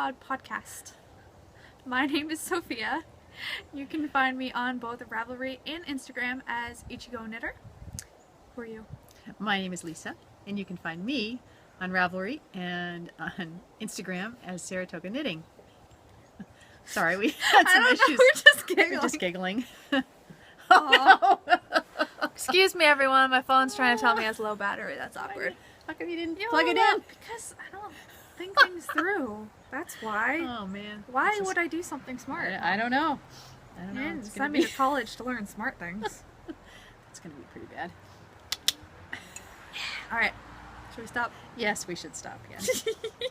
Abroad podcast. My name is Sophia. You can find me on both Ravelry and Instagram as Ichigo Knitter. Who are you? My name is Lisa, and you can find me on Ravelry and on Instagram as Saratoga Knitting. Sorry, we had some issues. We're just giggling. We're just giggling. Oh, no. Excuse me, everyone. My phone's trying to tell me it has low battery. That's awkward. How come you didn't plug it in? Because I don't think things through. That's why. Oh, man. Why would I do something smart? I don't know. I don't You know. didn't It's send me to college to learn smart things. It's going to be pretty bad. All right. Should we stop? Yes, we should stop. Yeah. Well,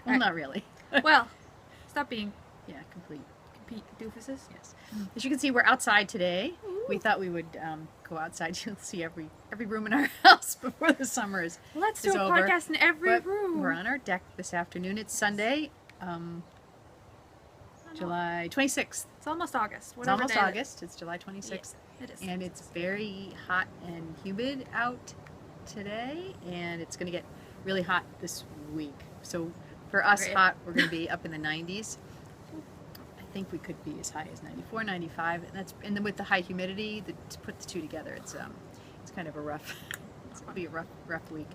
Right. not really. Well, stop being Yeah, complete. doofuses. Yes. As you can see, we're outside today. We thought we would go outside. You'll see every room in our house before the summer is Let's is do a over. podcast in every But room. We're on our deck this afternoon. It's Sunday, July 26th. It's almost August. It's almost August. It's July 26th. Yeah, it is. And it's very hot and humid out today. And it's going to get really hot this week. So for us, Great. hot, we're going to be up in the 90s. I think we could be as high as 94, 95. And then with the high humidity, to put the two together, it's kind of a rough. It's going to be a rough week.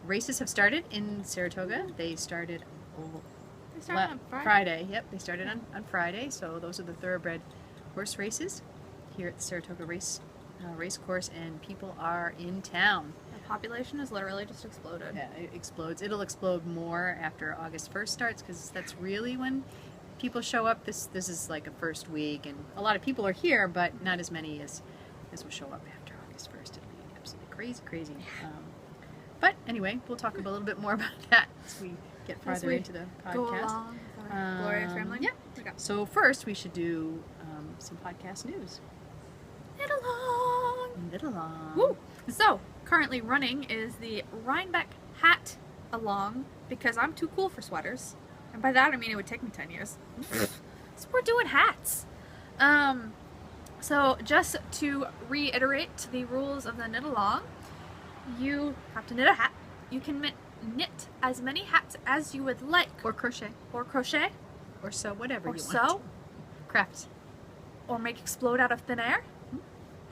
Races have started in Saratoga. They started They start on Friday. Yep, they started on Friday. So those are the thoroughbred horse races here at the Saratoga race course, and people are in town. The population has literally just exploded. Yeah, it explodes. It'll explode more after August 1st starts, because that's really when people show up. This is like a first week, and a lot of people are here, but not as many as will show up after August 1st. It'll be absolutely crazy. But anyway, we'll talk a little bit more about that as we get farther into the podcast. Go along with our glorious family. Yeah. Okay. So first, we should do some podcast news. Knit along. Knit along. Woo! So, currently running is the Rhinebeck hat along, because I'm too cool for sweaters. And by that I mean it would take me 10 years. So we're doing hats. So just to reiterate the rules of the knit along, you have to knit a hat. You can knit as many hats as you would like. Or crochet. Or crochet. Or sew, whatever Or you sew. want. Craft. Or make explode out of thin air.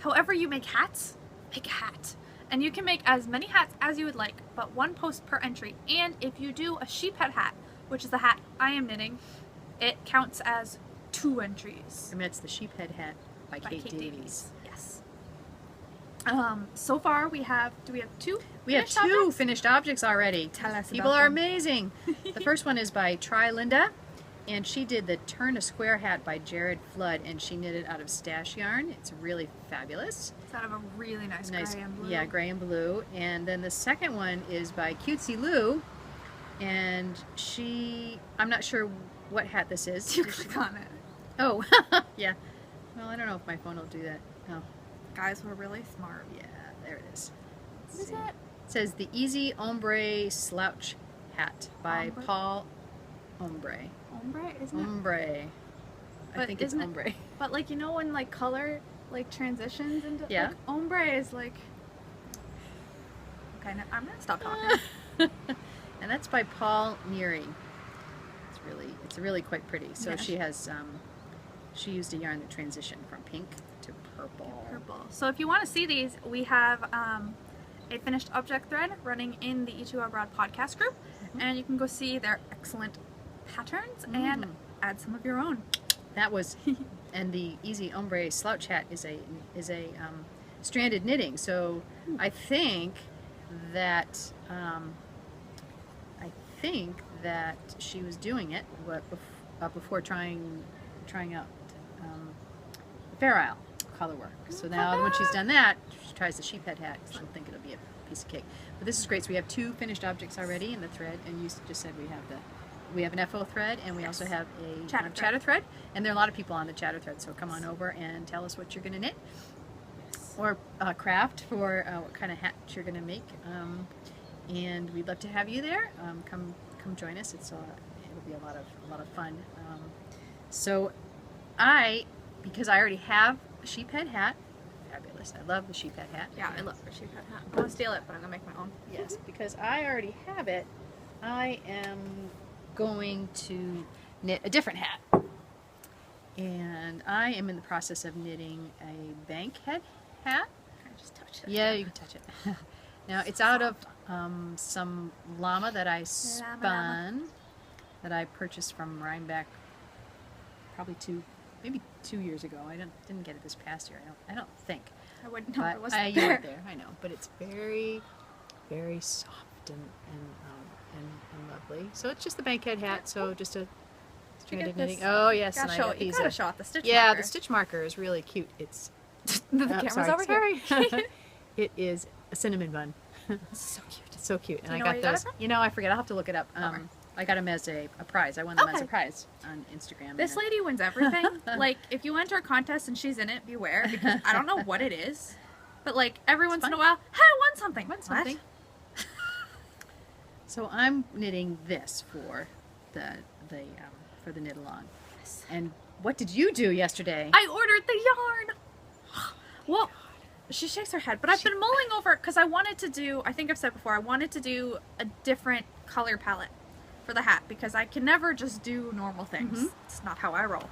However you make hats, make a hat. And you can make as many hats as you would like, but 1 post per entry. And if you do a sheep head hat, which is the hat I am knitting, it counts as 2 entries. And that's the sheephead hat by Kate Davies. Yes. So far we have, do we have 2? We have 2 finished objects already. Tell us People about are them. amazing. The first one is by Try Linda, and she did the Turn a Square hat by Jared Flood, and she knitted out of stash yarn. It's really fabulous. It's out of a really nice gray and blue. Yeah, gray and blue. And then the second one is by Cutesy Lou, and I'm not sure what hat this is. You click on it. Oh, yeah. Well, I don't know if my phone will do that. Oh, Guys, we're really smart. yeah, there it is. What is that? It says the Easy Ombre Slouch Hat by Ombre? Paul Ombre. Ombre, isn't it? Ombre. I But think it's isn't it- ombre. But like, you know when like color like transitions into Yeah. like ombre is like, okay, no, I'm gonna stop talking. And that's by Paul Neary. It's really quite pretty. So Yeah. she has she used a yarn that transitioned from pink to purple. Purple. So if you want to see these, we have a finished object thread running in the Ichigo Abroad podcast group, and you can go see their excellent patterns and add some of your own. That was, and the Easy Ombre Slouch Hat is a stranded knitting. So I think that she was doing it before trying out the Fair Isle color work. So now when she's done that, she tries the sheephead hat. She'll think it'll be a piece of cake. But this is great. So we have 2 finished objects already in the thread, and you just said we have an FO thread, and we also have a chatter thread. And there are a lot of people on the chatter thread, so come on over and tell us what you're going to knit. Or craft for what kind of hat you're going to make. And we'd love to have you there. Come join us. It'll be a lot of fun. So because I already have a sheephead hat, fabulous. I love the sheephead hat. Yeah, I love the sheephead hat. I'm gonna steal it, but I'm gonna make my own. Yes, because I already have it. I am going to knit a different hat. And I am in the process of knitting a bank head hat. Can I just touch it? Yeah, you can touch it. Now, it's out of some llama that I spun, that I purchased from Rhinebeck probably maybe 2 years ago. I didn't get it this past year. I don't think. I wouldn't know. But It wasn't you there. weren't there. I know, but it's very, very soft and lovely. So it's just the bankhead hat. So just a stranded get knitting. this? Oh yes, Gotta and I show got it. You these. gotta show it. The stitch Yeah, marker. the stitch marker is really cute. It's The camera's sorry, over here. sorry. It is a cinnamon bun. So cute. It's so cute. And Do you I know got where you got it those. from? You know, I forget. I'll have to look it up. Bummer. I got them as a prize. I won them as a Okay. prize on Instagram. This and lady wins everything. Like, if you enter a contest and she's in it, beware, because I don't know what it is. But, like, every once in a fun. while, hey, I won something. Won What? something. So I'm knitting this for the knit along. And what did you do yesterday? I ordered the yarn. Well, she shakes her head, but I've been mulling over because I wanted to do, I think I've said before, I wanted to do a different color palette for the hat because I can never just do normal things. It's not how I roll.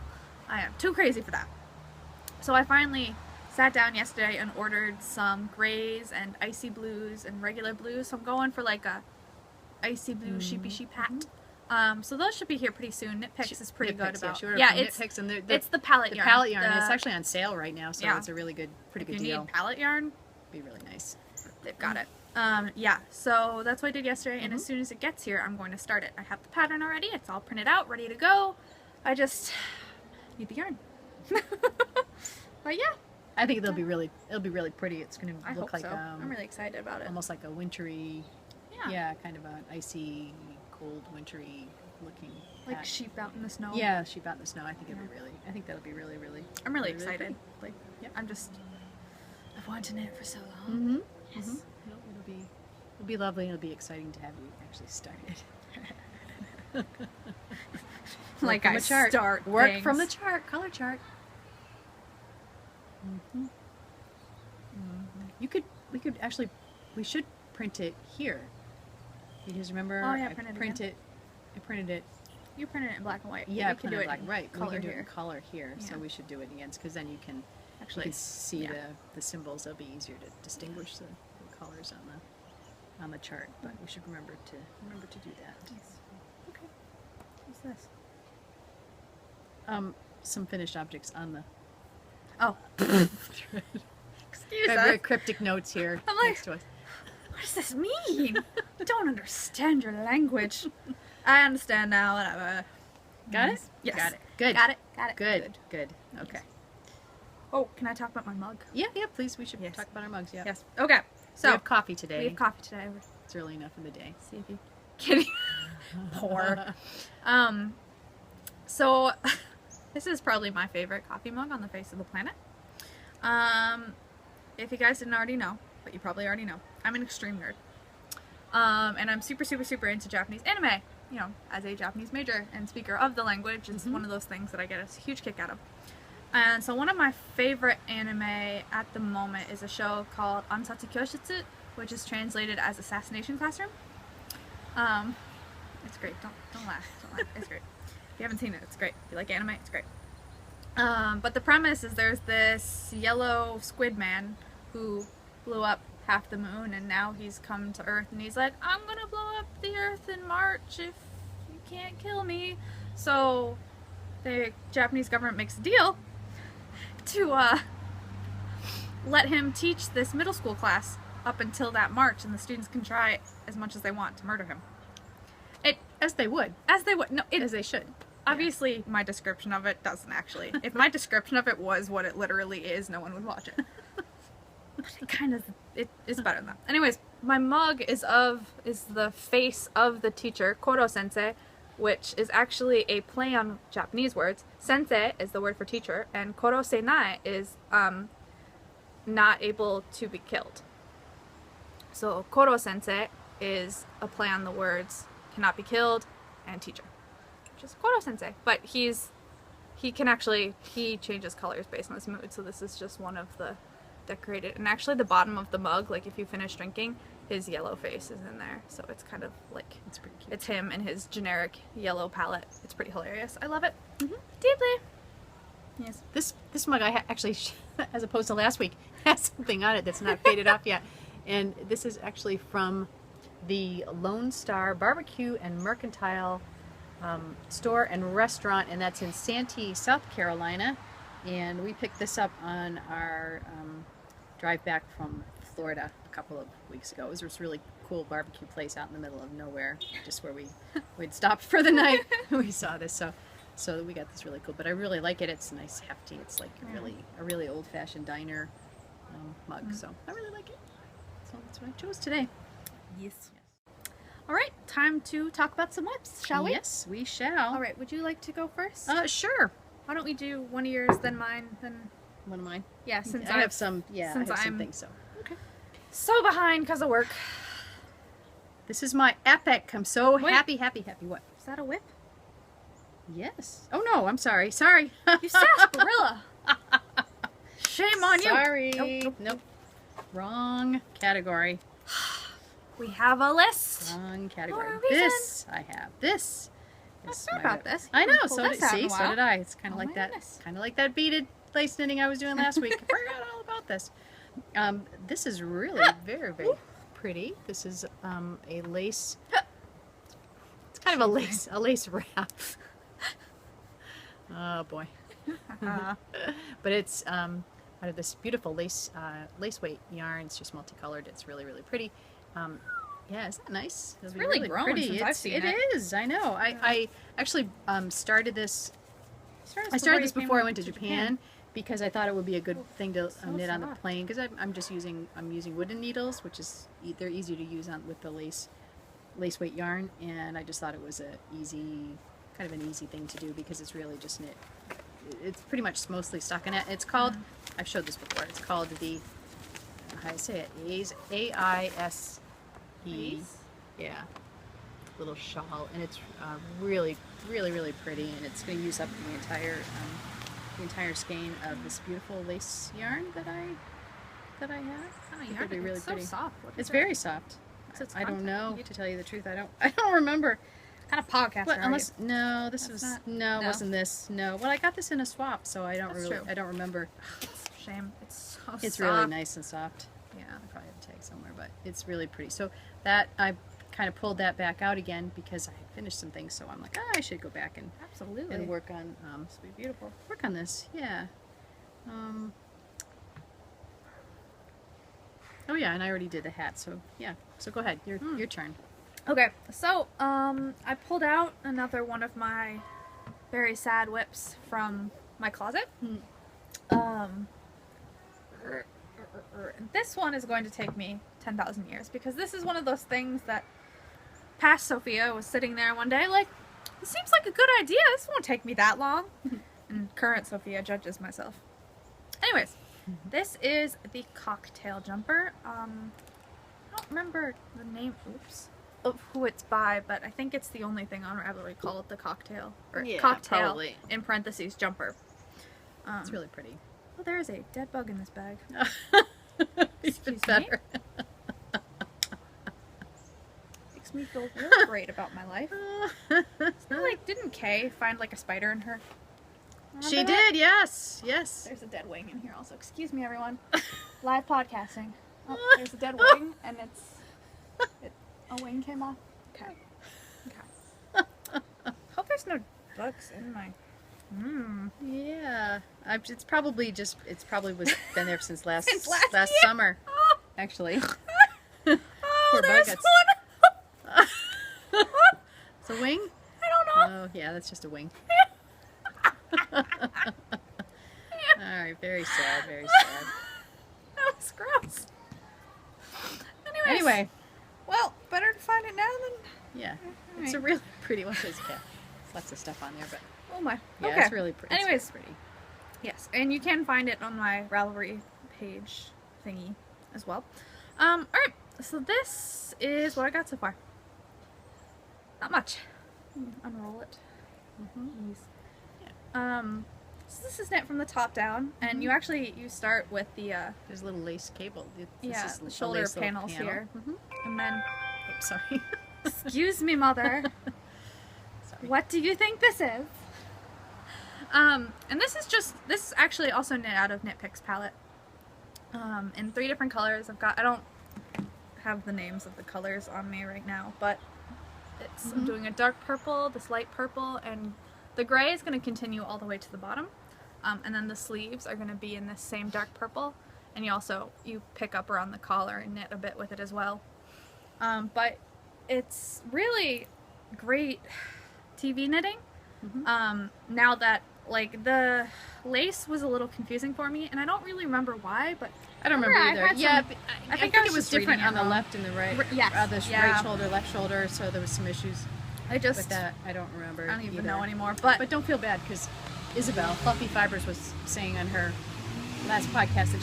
I am too crazy for that. So I finally sat down yesterday and ordered some grays and icy blues and regular blues. So I'm going for like a icy blue sheepy sheep hat. So those should be here pretty soon. Knit Picks is pretty good about. She ordered Yeah, from it's Knit Picks, and it's the palette the yarn. palette yarn. The- It's actually on sale right now, so Yeah. it's a really pretty if good you deal. need palette yarn, Be really nice. they've got it. Yeah, so that's what I did yesterday, and as soon as it gets here, I'm going to start it. I have the pattern already. It's all printed out, ready to go. I just need the yarn. But yeah, I think it'll be really pretty. It's going I to look hope like so. I'm really excited about it. almost like a wintry, Yeah, kind of an icy, cold, wintry looking like hat. sheep out in the snow. Yeah, sheep out in the snow. I think I think that'll be really. I'm really really excited. pretty. Like, Yep. I've wanted to knit it for so long. Mm-hmm. Yes. No, it'll be lovely, and it'll be exciting to have you actually start it. Like from I a chart. start Work from the things. chart, color chart. We should print it here. Because remember, Oh, yeah, I print it printed it. You printed it in black and white. Yeah, we can do it black. in Right, we color can do it here. in color here. So Yeah. we should do it again, because then you can Actually, see yeah. the symbols. It'll be easier to distinguish the colors on the chart. But we should remember to do that. Okay. What's this? Some finished objects on the Oh. Excuse very us. cryptic notes here I'm like- next to us. What does this mean? I don't understand your language. I understand now. Whatever. Got it? Yes. Got it. Good. Got it. Got it. Good. Okay. Oh, can I talk about my mug? Yeah, please. We should Yes. talk about our mugs. Yeah. Yes. Okay. We So have coffee today. we have coffee today. It's early enough in the day. See if you kidding. Poor. So this is probably my favorite coffee mug on the face of the planet. If you guys didn't already know, but you probably already know, I'm an extreme nerd. And I'm super into Japanese anime, you know, as a Japanese major and speaker of the language. It's one of those things that I get a huge kick out of. And so one of my favorite anime at the moment is a show called Ansatsu Kyoshitsu, which is translated as Assassination Classroom. It's great. Don't laugh. It's great. If you haven't seen it, it's great. If you like anime, it's great. But the premise is there's this yellow squid man who blew up half the moon, and now he's come to Earth, and he's like, I'm gonna blow up the Earth in March if you can't kill me. So the Japanese government makes a deal to let him teach this middle school class up until that March, and the students can try as much as they want to murder him. As they would. As they would. No, As they should. obviously my description of it doesn't actually. If my description of it was what it literally is, no one would watch it. But it kind of, it's better than that. Anyways, my mug is the face of the teacher, Koro Sensei, which is actually a play on Japanese words. Sensei is the word for teacher, and Koro Senai is not able to be killed. So Koro Sensei is a play on the words cannot be killed and teacher, which is Koro Sensei. But he changes colors based on his mood. So this is just one of the decorated. And actually the bottom of the mug, like if you finish drinking, his yellow face is in there. So it's kind of like, It's pretty cute. it's him and his generic yellow palette. It's pretty hilarious. I love it. Mhm. Deeply. Yes. This mug actually, as opposed to last week, has something on it that's not faded off yet. And this is actually from the Lone Star Barbecue and Mercantile store and restaurant, and that's in Santee, South Carolina. And we picked this up on our drive back from Florida a couple of weeks ago. It was this really cool barbecue place out in the middle of nowhere, just where we'd stopped for the night. We saw this, so we got this really cool. But I really like it. It's nice, hefty. It's like a really old-fashioned diner mug. So I really like it. So that's what I chose today. Yes. All right, time to talk about some whips, shall we? Yes, we shall. All right, would you like to go first? Sure. Why don't we do one of yours, then mine, then... One of mine. Yeah, since I have some. Yeah, since I have some I'm- things. So okay. so behind because of work. This is my epic. I'm so Wait. happy. What? Is that a whip? Yes. Oh no, I'm sorry. Sorry. You sarsaparilla. Shame on you. Sorry. Nope. Wrong category. We have a list. Wrong category. For a reason. This I have. This. I is thought my about whip. this. I You know. haven't pulled So this did out in see. a So while. did I. It's kind of Oh like my that. goodness. Kind of like that beaded lace knitting I was doing last week. I forgot all about this. This is really very pretty. This is a lace. It's kind of a lace wrap. Oh boy. But it's out of this beautiful lace weight yarn. It's just multicolored. It's really pretty. Yeah, isn't that nice? It's really grown since I've seen it. It is. I know. I actually started this. I Started started this this before I went to Japan because I thought it would be a good thing to so knit on the soft. plane because I'm using wooden needles, which is they're easy to use with the lace weight yarn, and I just thought it was kind of an easy thing to do because it's really just knit. It's pretty much mostly stockinette. It's called, I've showed this before, it's called the, how do I say it, AISE. Yeah, little shawl, and it's really pretty, and it's going to use up the entire skein of this beautiful lace yarn that I have. Kind of It'll yarn. be really It's so pretty. soft. What is It's it? very soft. What's its I don't content? know, You- to tell you the truth. I don't remember. Kind of podcaster. But are unless you? no, this That's was not- no, it no? wasn't this. No. Well, I got this in a swap, so I don't That's true. I don't remember. Shame. It's so It's soft. really nice and soft. Yeah. I probably have a tag somewhere, but it's really pretty. So that I kind of pulled that back out again because I had finished some things. So I'm like, I should go back and Absolutely. work on This would be beautiful. work on this. Yeah. Oh yeah, and I already did the hat. So yeah. So go ahead. Your turn. Okay, so I pulled out another one of my very sad whips from my closet. This one is going to take me 10,000 years because this is one of those things that past Sophia was sitting there one day like, this seems like a good idea. This won't take me that long. And current Sophia judges myself. Anyways, this is the cocktail jumper. I don't remember the name. Oops. Of who it's by, but I think it's the only thing on Ravelry. Call it the cocktaal or Yeah, cocktail probably. in parentheses jumper. It's really pretty. Oh, there is a dead bug in this bag. Even Excuse me? better. Makes me feel really great about my life. Like, didn't Kay find like a spider in her? She Remember that? did, yes. There's a dead wing in here also. Excuse me, everyone. Live podcasting. Oh, there's a dead wing, and a wing came off. Okay. Hope there's no bugs in my. Yeah. It's probably was been there since last Since last year? summer, Oh, actually. oh Poor there's buggets. one. It's a wing? I don't know. Oh, yeah, that's just a wing. Alright, very sad, very sad. That was gross. Anyway, Well, better to find it now than. yeah. All It's a right. really pretty one. There's lots of stuff on there, but Oh my. yeah, Okay. it's really pretty. It's Anyways. pretty. Yes, and you can find it on my Ravelry page thingy as well. Alright, so this is what I got so far. Not much. Unroll it. Mhm. Please. So this is knit from the top down, and you actually start with the There's a little lace cable. yeah, Is the a shoulder lace little panels panel. here, Mm-hmm. and then Oops, sorry. excuse me, mother. Sorry. What do you think this is? And this is actually also knit out of Knit Picks palette. In 3 different colors. I don't have the names of the colors on me right now, but I'm doing a dark purple, this light purple, and the gray is going to continue all the way to the bottom. And then the sleeves are going to be in this same dark purple, and you pick up around the collar and knit a bit with it as well. But it's really great TV knitting. Now that, like, the lace was a little confusing for me, and I don't really remember why, but I don't remember either. Yeah, I think it was just different reading on it the wrong. left and the right. Yes, The yeah. right shoulder, left shoulder, so there was some issues with that. I don't remember I don't even either. know anymore. But don't feel bad, because Isabel, Fluffy Fibers, was saying on her last podcast that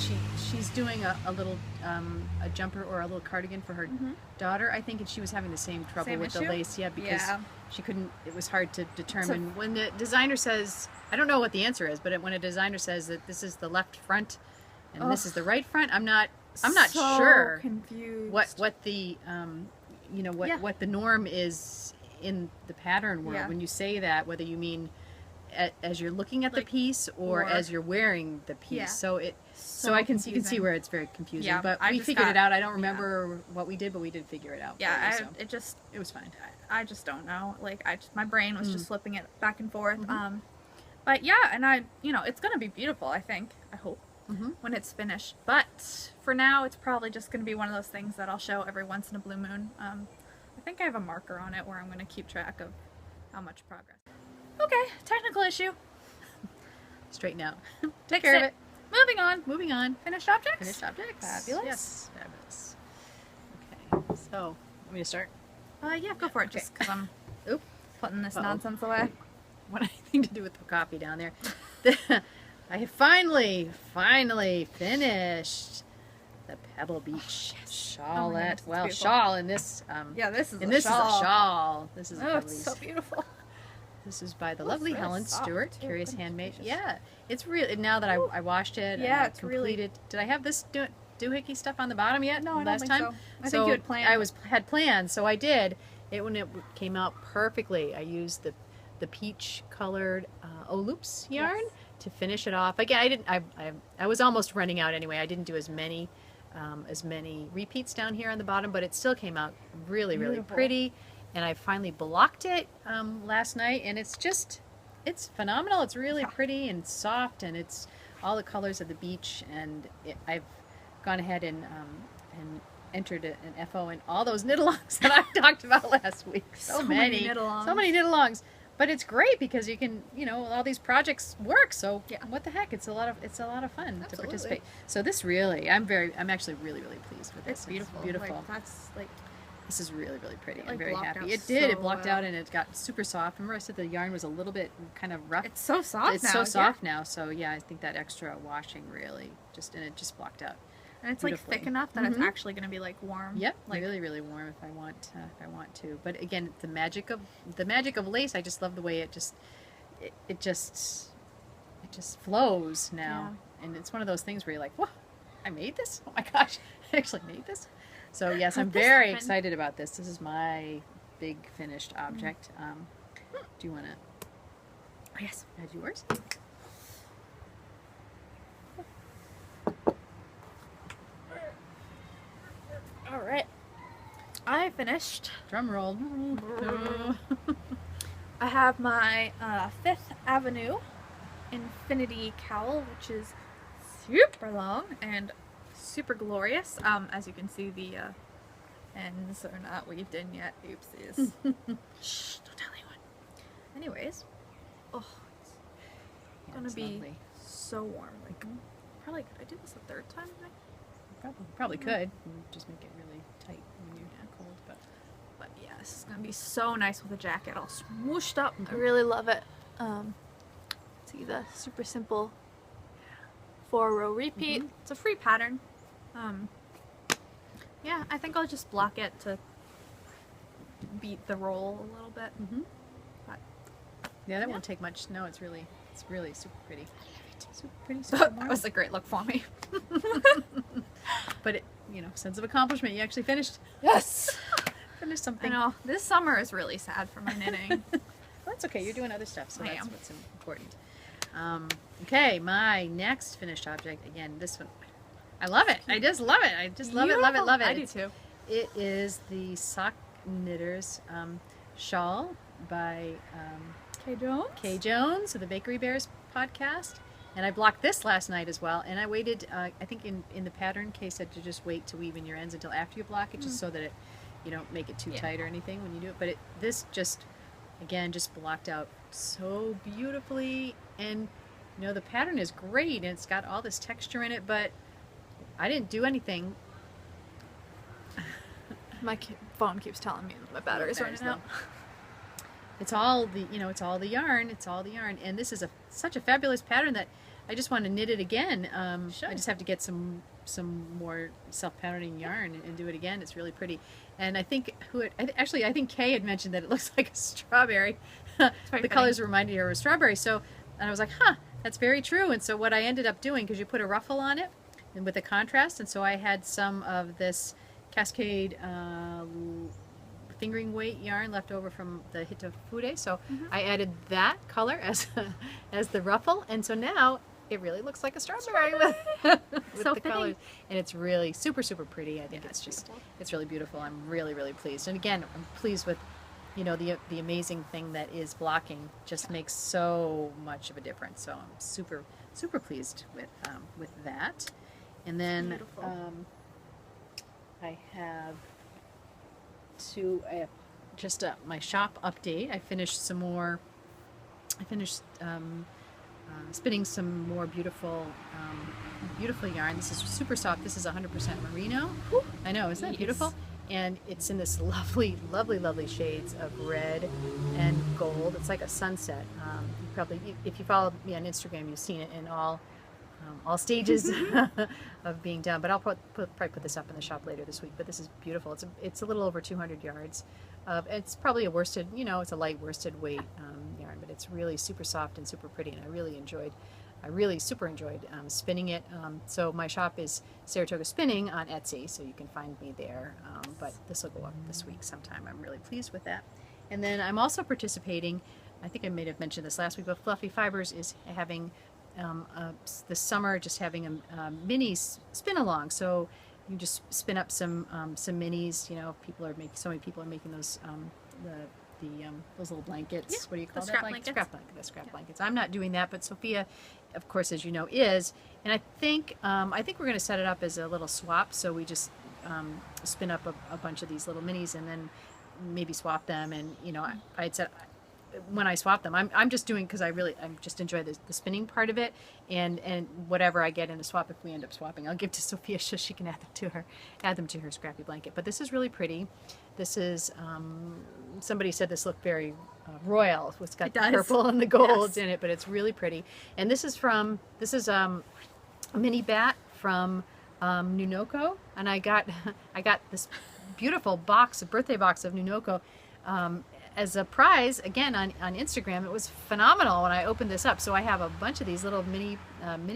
she's doing a little a jumper or a little cardigan for her daughter, I think, and she was having the same trouble Same with the issue? lace. Yeah, because Yeah. she couldn't. It was hard to determine when the designer says. I don't know what the answer is, but when a designer says that this is the left front and this is the right front, I'm not so sure confused. what the what the norm is in the pattern world. Yeah. When you say that, whether you mean as you're looking at the Like, piece or as you're wearing the piece. Yeah. So you can confusing. see where it's very confusing. Yeah, but I we just figured got- it out. I don't remember what we did, but we did figure it out. Yeah, for you, so it was fine. I just don't know. Like, my brain was just flipping it back and forth. But yeah, and it's gonna be beautiful. I hope when it's finished. But for now, it's probably just gonna be one of those things that I'll show every once in a blue moon. I think I have a marker on it where I'm gonna keep track of how much progress. Okay, technical issue. Straighten out. Take care of it. Moving on. Moving on. Finished objects. Finished objects. Fabulous. Yes, fabulous. Okay, so want me to start? Yeah, go for it. Just because I'm Oop. putting this Uh-oh. nonsense away. What anything to do with the coffee down there? I have finally finished the Pebble Beach Oh my shawlette. goodness, it's Well, beautiful. shawl in this. Yeah, this is and a this shawl. is a shawl. This is a Oh, Pebble it's so Beach. beautiful. This is by the Oh, lovely it's really Helen soft, Stewart, too. Curious Goodness Handmade. gracious. Yeah, it's really, now that I washed it, Yeah, and I it's really- completed. Did I have this doohickey stuff on the bottom yet? No, I don't last think time? so. I think you had planned. I had planned, so I did. When it came out perfectly, I used the peach colored Loops yarn to finish it off. Again, I was almost running out anyway. I didn't do as many repeats down here on the bottom, but it still came out really, really Beautiful. pretty. And I finally blocked it last night, and it's phenomenal. It's really pretty and soft, and it's all the colors of the beach. And I've gone ahead and entered an FO in all those knit-alongs that I talked about last week. So many knit-alongs. so many knit-alongs. But it's great because you can, all these projects work. So Yeah. what the heck? It's a lot of fun to Absolutely. participate. So this really, I'm actually really, really pleased with this. It's beautiful. Beautiful. Like, that's like This is really, really pretty. It, I'm like, very blocked happy. out It did. It so blocked well. out and it got super soft. Remember I said the yarn was a little bit kind of rough? it's so soft It's now. so yeah. soft now. So yeah, I think that extra washing really it just blocked out. And it's like beautifully. thick enough that it's actually going to be like warm. Yep, Like, really, really warm if I want to. But again, the magic of lace. I just love the way it just flows now. Yeah. And it's one of those things where you're like, whoa, I made this? Oh my gosh, I actually made this. So yes, I'm This very happened. excited about this. This is my big finished object. Do you want to Yes. add yours? All right. I finished. Drum roll. I have my Fifth Avenue Infinity Cowl, which is super long and super glorious. As you can see, the ends are not weaved in yet. Oopsies. Shh, don't tell anyone. Anyways, oh, it's gonna it's be lovely. so warm. Like, probably could I do this a third time? Probably could. Just make it really tight when you're cold, but. But yeah, this is gonna be so nice with a jacket all smooshed up. I really love it. See the super simple 4-row repeat. It's a free pattern. Yeah, I think I'll just block it to beat the roll a little bit. But Yeah, that Yeah. won't take much. No, it's really It's really super pretty. Super pretty, super That was a great look for me. But it, sense of accomplishment. You actually finished Yes. finished I something. know. This summer is really sad for my knitting. Well, that's okay. You're doing other stuff, so I that's am. what's important. Okay, my next finished object. Again, this one. I love it. I just love it. I just love it, love it, love it. I do too. It is the Sock Knitters shawl by Kay Jones. Kay Jones of the Bakery Bears podcast. And I blocked this last night as well. And I waited, I think in the pattern, Kay said to just wait to weave in your ends until after you block it, just so that you don't make it too tight or anything when you do it. But this just, again, just blocked out so beautifully. And, the pattern is great. And it's got all this texture in it, but I didn't do anything. My phone keeps telling me my battery's running out. It's all the, it's all the yarn. It's all the yarn. And this is such a fabulous pattern that I just want to knit it again. I just have to get some more self-patterning yarn and do it again. It's really pretty. And I think I think Kay had mentioned that it looks like a strawberry. The colors reminded her of a strawberry. So, and I was like, that's very true. And so what I ended up doing, because you put a ruffle on it and with a contrast, and so I had some of this Cascade fingering weight yarn left over from the Hitafude, so I added that color as the ruffle, and so now it really looks like a strawberry with So the colors, and it's really super pretty. I think it's really beautiful. I'm really pleased, and again, I'm pleased with the amazing thing that is blocking. Just makes so much of a difference. So I'm super pleased with that, and then I have my shop update. I finished spinning some more beautiful yarn. This is super soft. This is 100% merino. I know, isn't that beautiful? And it's in this lovely shades of red and gold. It's like a sunset. If you follow me on Instagram, you've seen it in all stages of being done. But I'll probably put this up in the shop later this week. But this is beautiful. It's a little over 200 yards. It's probably a worsted, it's a light worsted weight yarn, but it's really super soft and super pretty. And I really super enjoyed spinning it. So my shop is Saratoga Spinning on Etsy, so you can find me there. But this will go up this week sometime. I'm really pleased with that. And then I'm also participating, I think I may have mentioned this last week, but Fluffy Fibers is having this summer just having a mini spin along. So you just spin up some minis. So many people are making those those little blankets. Yeah, what do you call the that? The scrap blankets. I'm not doing that, but Sophia, of course, as you know, is. And I think we're going to set it up as a little swap. So we just spin up a bunch of these little minis and then maybe swap them. And I had said, when I swap them, I'm just doing because I just enjoy the spinning part of it, and whatever I get in a swap, if we end up swapping, I'll give to Sophia so she can add them to her scrappy blanket. But this is really pretty. This is somebody said this looked very royal. It's got the purple and the gold in it, but it's really pretty. And this is a mini bat from Nunoko, and I got this beautiful birthday box of Nunoko. As a prize, again, on Instagram. It was phenomenal when I opened this up. So I have a bunch of these little mini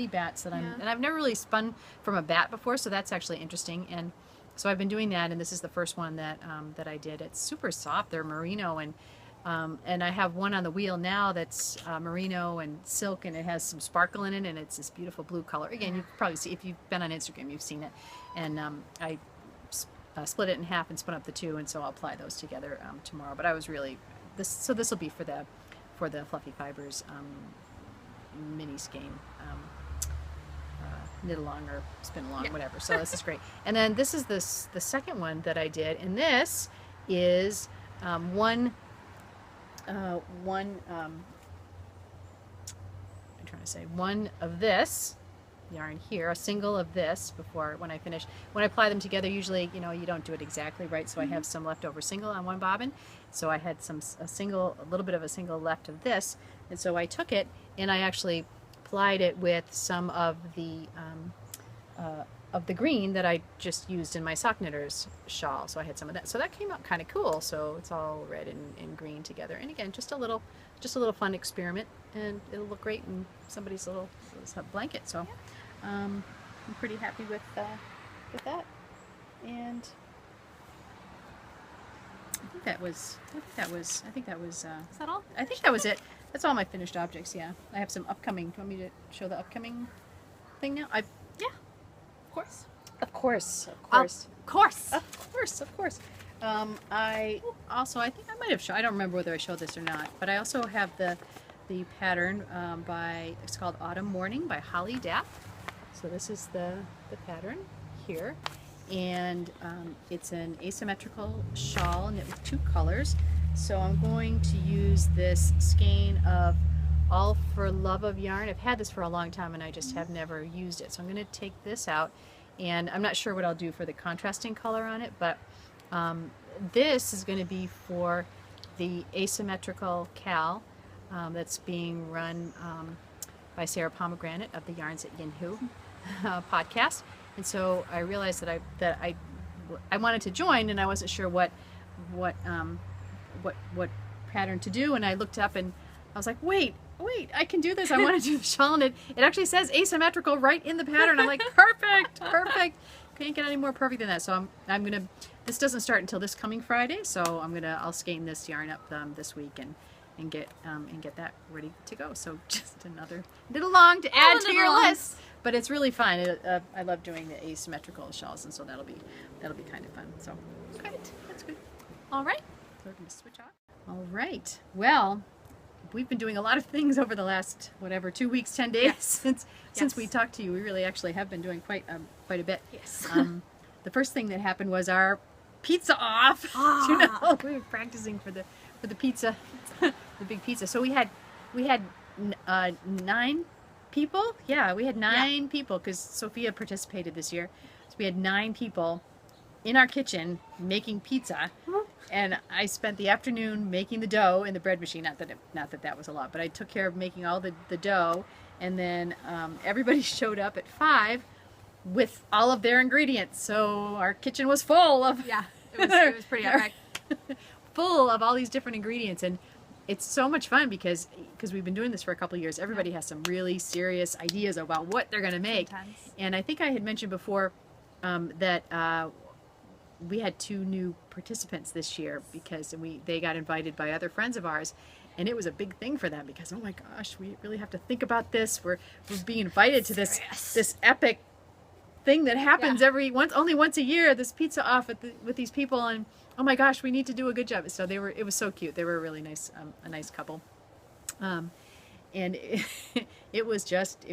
bats that and I've never really spun from a bat before, so that's actually interesting. And so I've been doing that, and this is the first one that I did. It's super soft. They're merino, and I have one on the wheel now that's merino and silk, and it has some sparkle in it, and it's this beautiful blue color. Again, you probably see, if you've been on Instagram, you've seen it. And I split it in half and spun up the two, and so I'll apply those together tomorrow. But I was really this will be for the Fluffy Fibers mini skein, knit along or spin along, whatever. So this is great. And then this is the second one that I did, and this is one of this yarn here, a single of this when I finish. When I apply them together, usually you don't do it exactly right, so I have some leftover single on one bobbin. So I had a little bit of a single left of this, and so I took it and I actually applied it with some of the green that I just used in my sock knitters shawl. So I had some of that. So that came out kind of cool. So it's all red and green together. And again, just a little just a little fun experiment, and it'll look great in somebody's little blanket. So I'm pretty happy with that. And I think that was Is that all? I think that was it. That's all my finished objects. Yeah, I have some upcoming. Do you want me to show the upcoming thing now? Yeah. Of course. Of course. Of course. Of course. I think I might have shown. I don't remember whether I showed this or not, but I also have the pattern it's called Autumn Morning by Holly Dapp. So this is the pattern here, and it's an asymmetrical shawl knit with 2 colors. So I'm going to use this skein of All for Love of yarn. I've had this for a long time and I just have never used it. So I'm going to take this out, and I'm not sure what I'll do for the contrasting color on it, but this is going to be for the asymmetrical cal that's being run by Sarah Pomegranate of the Yarns at Yinhu podcast. And so I realized that I wanted to join, and I wasn't sure what pattern to do, and I looked up and I was like, wait, I can do this. I want to do the shawl, and it actually says asymmetrical right in the pattern. I'm like, perfect. Can't get any more perfect than that. So I'm gonna. This doesn't start until this coming Friday, so I'll skein this yarn up this week and get that ready to go. So just another little long to add to your list. But it's really fun. I love doing the asymmetrical shawls, and so that'll be kind of fun. So great, that's good. All right. So we're gonna switch off. All right. Well, we've been doing a lot of things over the last 2 weeks, 10 days since we talked to you. We really actually have been doing quite a bit. Yes. The first thing that happened was our pizza off. We were practicing for the pizza, the big pizza. So we had 9 people. Yeah, we had 9 people because Sophia participated this year. So we had 9 people in our kitchen making pizza. And I spent the afternoon making the dough in the bread machine. Not that was a lot, but I took care of making all the dough. And then everybody showed up at 5 with all of their ingredients. So our kitchen was full of it was pretty epic. Full of all these different ingredients, and it's so much fun because we've been doing this for a couple of years. Everybody has some really serious ideas about what they're going to make. Sometimes. And I think I had mentioned before that we had 2 new participants this year because they got invited by other friends of ours, and it was a big thing for them because, oh my gosh, we really have to think about this. We're being invited to this epic thing that happens only once a year, this pizza off with these people, and oh my gosh, we need to do a good job. So it was so cute. They were a really nice a nice couple, and it was just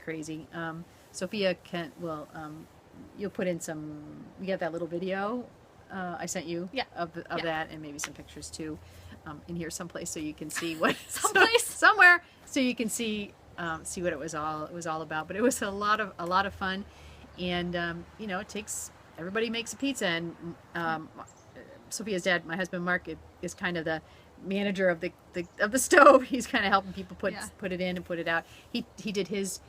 crazy. Sophia you'll put in you got that little video I sent you of that, and maybe some pictures too in here someplace, so you can see what somewhere, so you can see what it was all about. But it was a lot of fun, and it takes everybody makes a pizza, and Sophia's dad, my husband Mark, is kind of the manager of the stove. He's kind of helping people put it in and put it out. He did his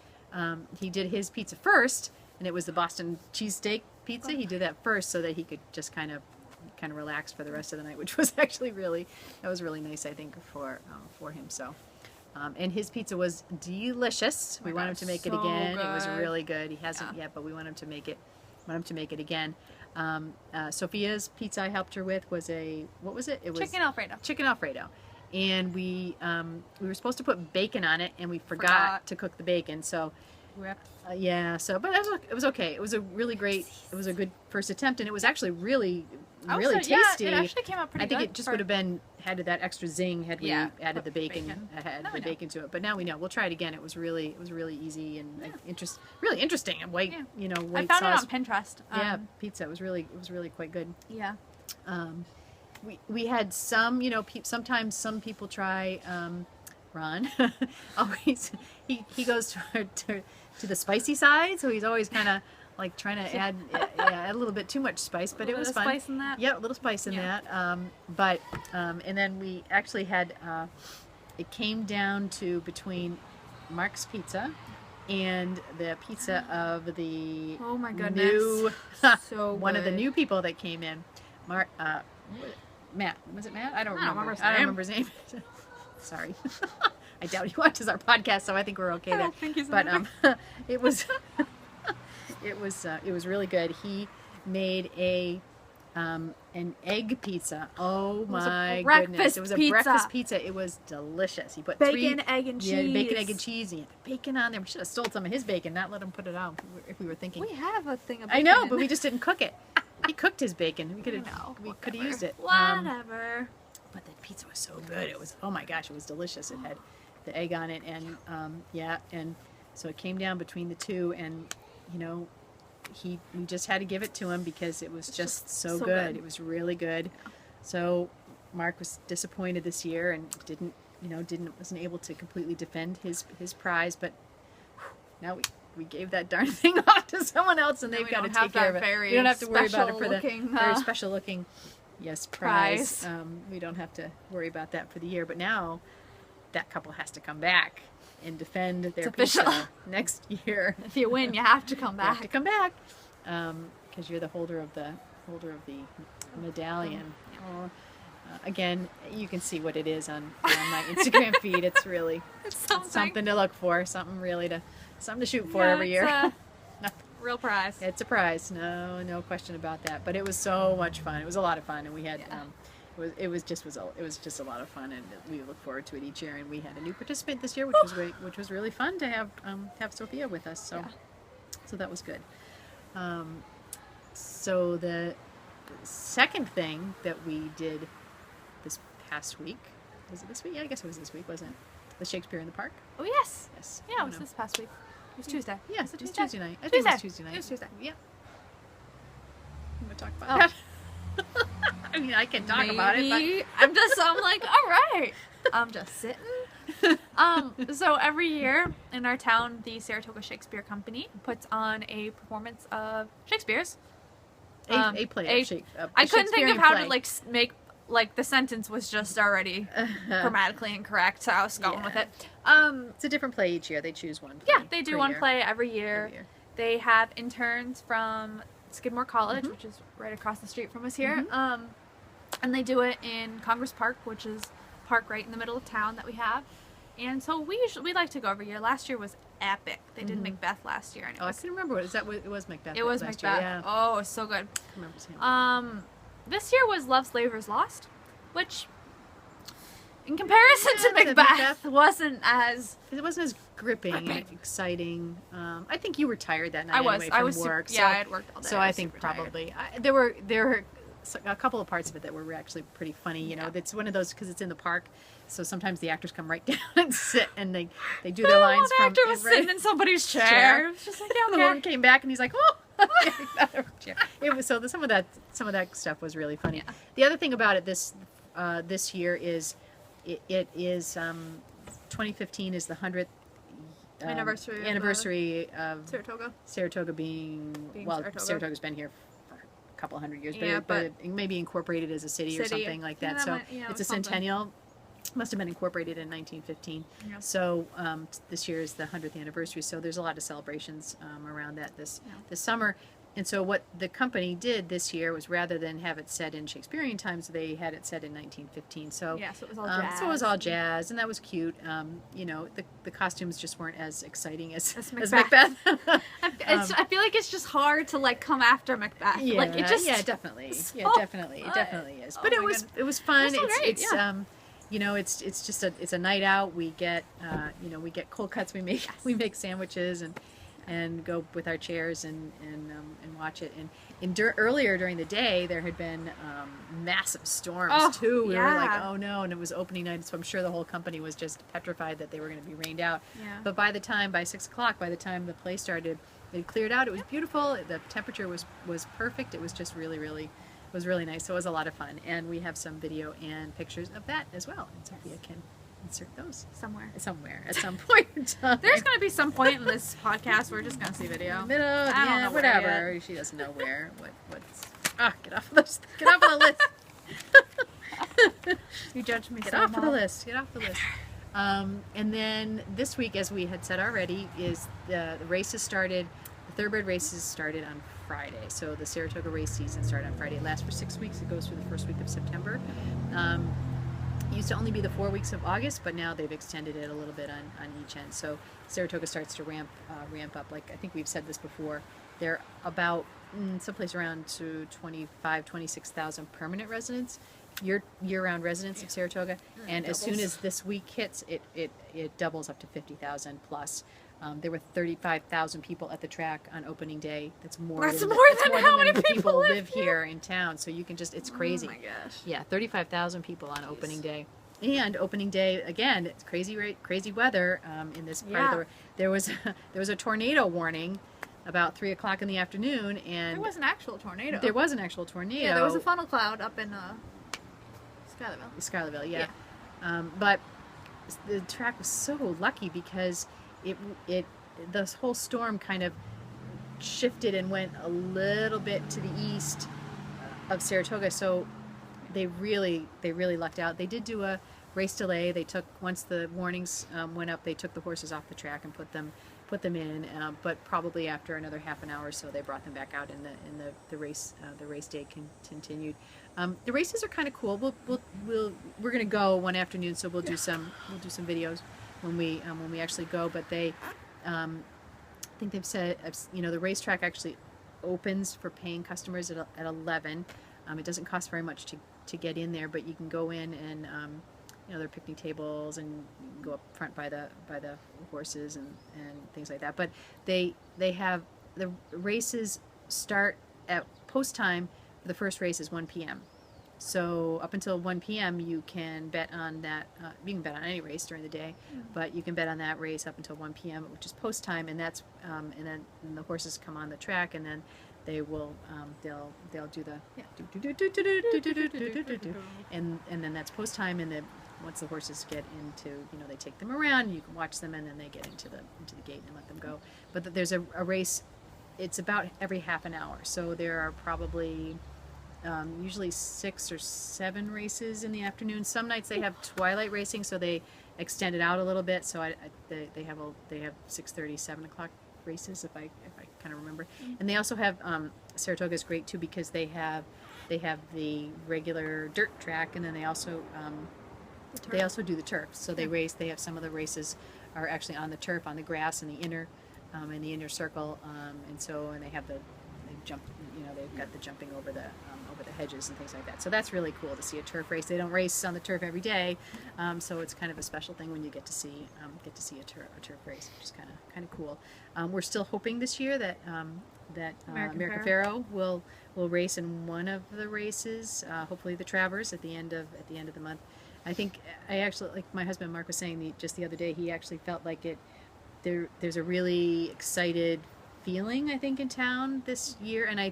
pizza first, and it was the Boston cheesesteak pizza. He did that first so that he could just kind of relax for the rest of the night, which was actually really nice, I think, for him. So. And his pizza was delicious. We want him to make it again. Good. It was really good. He hasn't yet, but we want him to make it again. Sophia's pizza I helped her with was what was it? It was Chicken Alfredo. And we were supposed to put bacon on it, and we forgot to cook the bacon. So but it was okay. It was a really great. It was a good first attempt, and it was actually really tasty. Yeah, it actually came out pretty good. I think it just would have had that extra zing had we added the bacon to it. But now we know. We'll try it again. It was really easy and really interesting. And white I found sauce. it on Pinterest. Pizza. It was really quite good. Yeah. We had some. Sometimes some people try. Ron always he goes to the spicy side, so he's always kind of like trying to add a little bit too much spice, but it was fun. Spice in that. Yeah, a little spice in that. And then we actually had it came down to between Mark's pizza and the pizza of the oh my goodness, new so one of the new people that came in. Matt, was it Matt? I don't remember his name. Sorry. I doubt he watches our podcast, so I think we're okay I there. don't think he's But listening. it was it was really good. He made an egg pizza. Oh was a my breakfast goodness! It was a pizza. breakfast pizza. It was delicious. He put Bacon, egg, and cheese. bacon, egg, and cheese. He had bacon on there. We should have stole some of his bacon, not let him put it on if we were thinking. We have a thing of I bacon. know, but we just didn't cook it. He cooked his bacon. We could I know, have whatever. used it. Whatever. But the pizza was so good. It was, oh my gosh, it was delicious. It had the egg on it, and and so it came down between the two, and you know, we just had to give it to him because it was just so good. It was really good. Yeah. So Mark was disappointed this year and wasn't able to completely defend his prize, but now we gave that darn thing off to someone else, and Now they've we got to don't have take care of that it. very We don't have to worry about it for the special-looking, very special looking, yes, prize. prize. We don't have to worry about that for the year. But now that couple has to come back and defend their official. pizza next year. If you win, you have to come You have back. to come back because you're the holder of the medallion. Oh, again, you can see what it is on my Instagram feed. It's really It's something to look for, something to shoot for Yeah, every year. it's a real prize. It's a prize, no question about that. But it was so much fun. It was a lot of fun, and we had it was just a lot of fun, and we look forward to it each year. And we had a new participant this year, which was great, which was really fun to have Sophia with us. So that was good. So the second thing that we did this past week, was it this week? Yeah, I guess it was this week, wasn't it? The Shakespeare in the Park. Oh yes. Yes. Yeah, it was this past week. It was Tuesday. Yeah, Was it it was Tuesday? Tuesday night. I think it was Tuesday night. It was Tuesday. Yeah. You want to talk about that? I mean, I can talk about it, but Maybe. I'm like, all right. I'm just sitting. So every year in our town, the Saratoga Shakespeare Company puts on a performance of Shakespeare's. a play. I couldn't think of how to play. make the sentence was just already grammatically incorrect, so I was going with it. It's a different play each year. They choose one. Yeah, they do per one year. play every year. They have interns from Skidmore College, which is right across the street from us here. And they do it in Congress Park, which is a park right in the middle of town that we have. And so we like to go every year. Last year was epic. They did Macbeth last year. And I can remember. Is that what it was? Macbeth. It was last Macbeth. Year, yeah. Oh, it was so good. I remember seeing that. This year was Love Slavers Lost, which, in comparison to Macbeth, wasn't as... It wasn't as gripping and exciting. I think you were tired that night anyway I from was work. I had worked all day. So I think probably there were a couple of parts of it that were actually pretty funny. You know, it's one of those because it's in the park. So sometimes the actors come right down and sit, and they do their lines The from. actor was sitting in somebody's chair. It was just like, yeah, The one okay. came back and he's like, "Oh!" It was some of that stuff was really funny. Yeah. The other thing about it this year is it is 2015 is the 100th anniversary of Saratoga. being Saratoga. Saratoga's been here for a couple hundred years, Yeah, but it may be incorporated as a city or something like that. Yeah, So that might- it's a something. centennial. Must have been incorporated in 1915. Yeah. So this year is the 100th anniversary. So there's a lot of celebrations around that this summer. And so what the company did this year was rather than have it set in Shakespearean times, they had it set in 1915. So Yeah, so it was all jazz. so it was all jazz, and that was cute. You know, the costumes just weren't as exciting as Macbeth. Macbeth. I feel like it's just hard to come after Macbeth. Yeah, It just, definitely. so It definitely is. Oh But my it was fun. It was so great, It's you know, it's just a night out. We get we get cold cuts. We make sandwiches and go with our chairs and watch it. And earlier during the day there had been massive storms too. We were like, oh no, and it was opening night, so I'm sure the whole company was just petrified that they were going to be rained out. Yeah. But by 6 o'clock, by the time the play started, it cleared out. It was beautiful. The temperature was perfect. It was just really nice. So it was a lot of fun, and we have some video and pictures of that as well. And Sophia can insert those somewhere at some point in time. There's going to be some point in this podcast where we're just going to see video. Middle, I don't know where whatever. yet. She doesn't know where. What's get off of this. Get off of the list. You judge me Get so off of the much. list. Get off the list. And then this week, as we had said already, is the races started. The thoroughbred races started on Friday. So the Saratoga race season started on Friday. It lasts for 6 weeks. It goes through the first week of September. used to only be the 4 weeks of August, but now they've extended it a little bit on each end. So Saratoga starts to ramp up. Like I think we've said this before, they're about someplace around to 26,000 permanent residents, year-round residents of Saratoga. And as soon as this week hits, it doubles up to 50,000 plus. There were 35,000 people at the track on opening day. That's more than how many people live here in town. So you can just, it's crazy. Oh my gosh. Yeah, 35,000 people on opening day. And opening day, again, it's crazy weather in this part of the, there was a tornado warning about 3 o'clock in the afternoon, and there was an actual tornado. There was an actual tornado. Yeah, there was a funnel cloud up in Schuylerville, yeah. But the track was so lucky because this whole storm kind of shifted and went a little bit to the east of Saratoga, so they really lucked out. They did do a race delay. They took, once the warnings went up, they took the horses off the track and put them in, but probably after another half an hour or so, they brought them back out, and the race day continued. The races are kind of cool. We're gonna go one afternoon, so we'll do some videos when we actually go. But they, I think they've said, the racetrack actually opens for paying customers at 11. It doesn't cost very much to get in there, but you can go in and there are picnic tables, and you can go up front by the horses and things like that. But they have, the races start at post time. The first race is 1 p.m. So up until 1 p.m. you can bet on that. You can bet on any race during the day, but you can bet on that race up until 1 p.m., which is post time, and that's and then the horses come on the track, and then they will they'll do the and then that's post time, and then once the horses get into, they take them around, you can watch them, and then they get into the gate and let them go. But there's a race. It's about every half an hour, so there are probably usually 6 or 7 races in the afternoon. Some nights they have twilight racing, so they extend it out a little bit. So they have 6:30, 7 o'clock races, if I kind of remember. And they also have Saratoga is great too, because they have the regular dirt track, and then they also do the turf. So they race. They have some of the races are actually on the turf, on the grass, in the inner circle, and they have they jump. They've got the jumping over the hedges and things like that. So that's really cool to see a turf race. They don't race on the turf every day, so it's kind of a special thing when you get to see a turf race, which is kind of cool. We're still hoping this year that American Pharoah will race in one of the races. Hopefully the Travers at the end of the month. I think like my husband Mark was saying just the other day, he actually felt like there's a really excited feeling, I think, in town this year, and I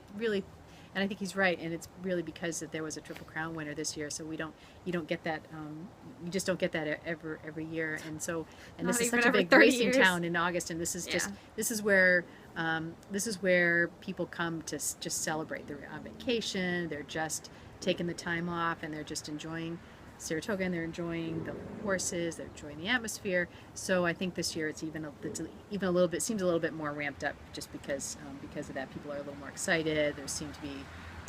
think he's right, and it's really because that there was a Triple Crown winner this year, so you don't get that, you just don't get that every year, and this is such a big racing town in August, and this is where people come to just celebrate. They're on vacation, they're just taking the time off, and they're just enjoying Saratoga, and they're enjoying the horses, they're enjoying the atmosphere. So I think this year it's even a little bit, seems a little bit more ramped up, just because of that. People are a little more excited. There seem to be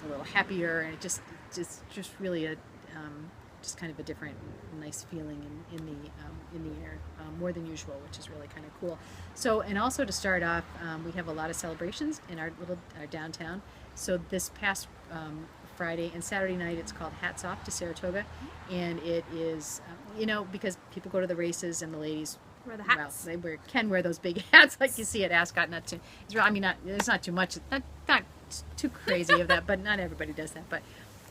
a little happier, and it just really just kind of a different, nice feeling in the air, more than usual, which is really kind of cool. So, and also to start off, we have a lot of celebrations in our downtown. So this past Friday and Saturday night, it's called Hats Off to Saratoga, and it is because people go to the races, and the ladies wear the hats. Well, they can wear those big hats like you see at Ascot. It's not too much, not too crazy of that, but not everybody does that, but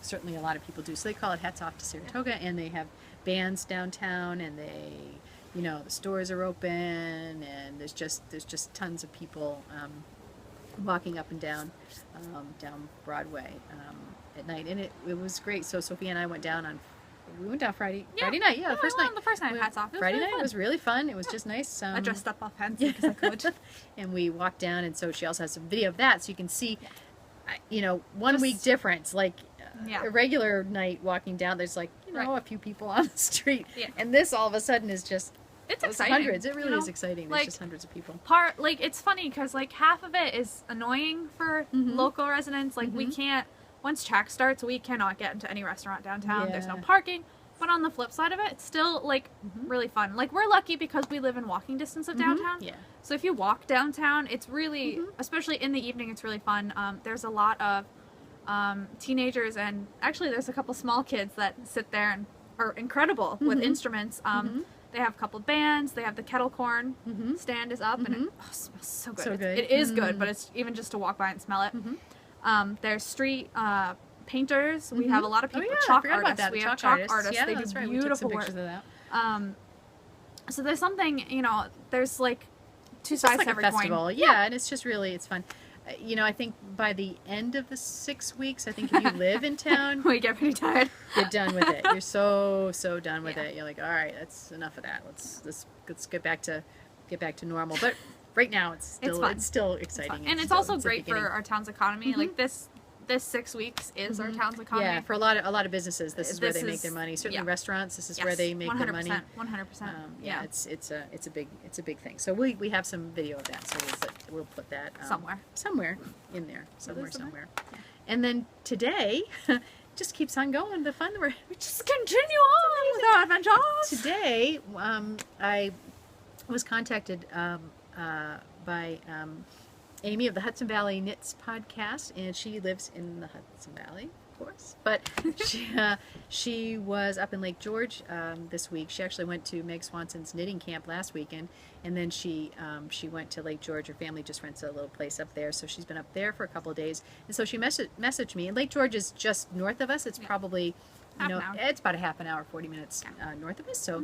certainly a lot of people do. So they call it Hats Off to Saratoga, and they have bands downtown, and the stores are open, and there's just tons of people walking up and down Broadway at night, and it was great. So Sophie and I went down Friday night. Yeah, the first night. The first night, Hats Off. Friday night was really fun. It was just nice. I dressed up offhand because I could. And we walked down, and so she also has some video of that, so you can see, 1 week difference. Like a regular night walking down, there's a few people on the street, and this all of a sudden is just. It's exciting. Hundreds. It really is exciting. There's just hundreds of people. It's funny because half of it is annoying for local residents. We can't. Once track starts, we cannot get into any restaurant downtown. There's no parking. But on the flip side of it, it's still like really fun. Like we're lucky because we live in walking distance of downtown. Yeah. So if you walk downtown, it's really, especially in the evening, it's really fun. There's a lot of teenagers, and actually there's a couple small kids that sit there and are incredible with instruments. They have a couple bands. They have the kettle corn stand is up, and it smells so good. So good. It is good, but it's even just to walk by and smell it. There's street painters. We have a lot of people, chalk artists. We have chalk artists. Yeah, they that's do right. beautiful We took work. some pictures of that. So there's something, there's like two It's sides just like to every a festival. coin. Yeah, and it's just really, it's fun. I think by the end of the 6 weeks, I think if you live in town, We get pretty tired. you're done with it. You're so done with it. You're like, all right, that's enough of that. Let's get back to normal. But right now, it's fun. still exciting. And it's still- also the great for beginning. our town's economy. Like this 6 weeks is our town's economy. Yeah, for a lot of businesses, this is where This they make is- their money. Certainly yeah. restaurants, this is where they make their money. 100%. Yeah, it's a big thing. So we have some video of that. So we'll put that somewhere in there, somewhere. And then today just keeps on going. The fun we Just continue on with our adventures. today. I was contacted by Amy of the Hudson Valley Knits podcast, and she lives in the Hudson Valley, of course. But she was up in Lake George this week. She actually went to Meg Swanson's knitting camp last weekend, and then she went to Lake George. Her family just rents a little place up there, so she's been up there for a couple of days. And so she messaged me. And Lake George is just north of us. It's probably it's about a half an hour, 40 minutes north of us. So